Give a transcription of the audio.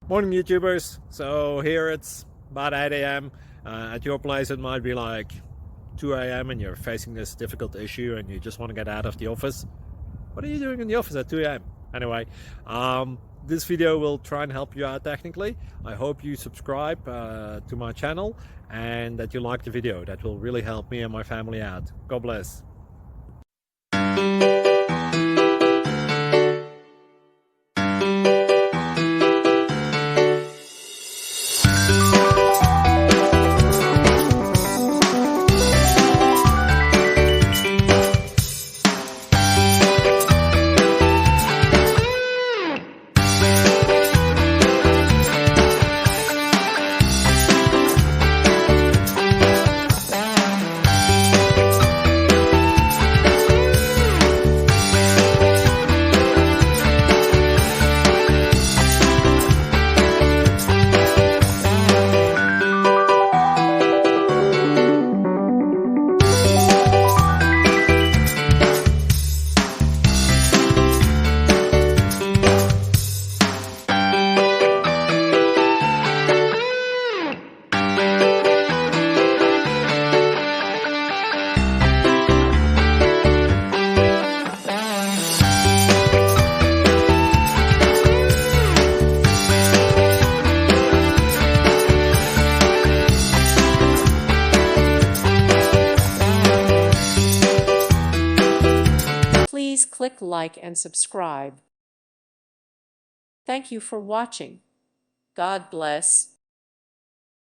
Morning YouTubers. So here it's about 8 a.m. At your place it might be like 2 a.m. and you're facing this difficult issue and you just want to get out of the office. What are you doing in the office at 2 a.m.? Anyway, this video will try and help you out technically. I hope you subscribe to my channel and that you like the video. That will really help me and my family out. God bless. Please click like and subscribe. Thank you for watching. God bless.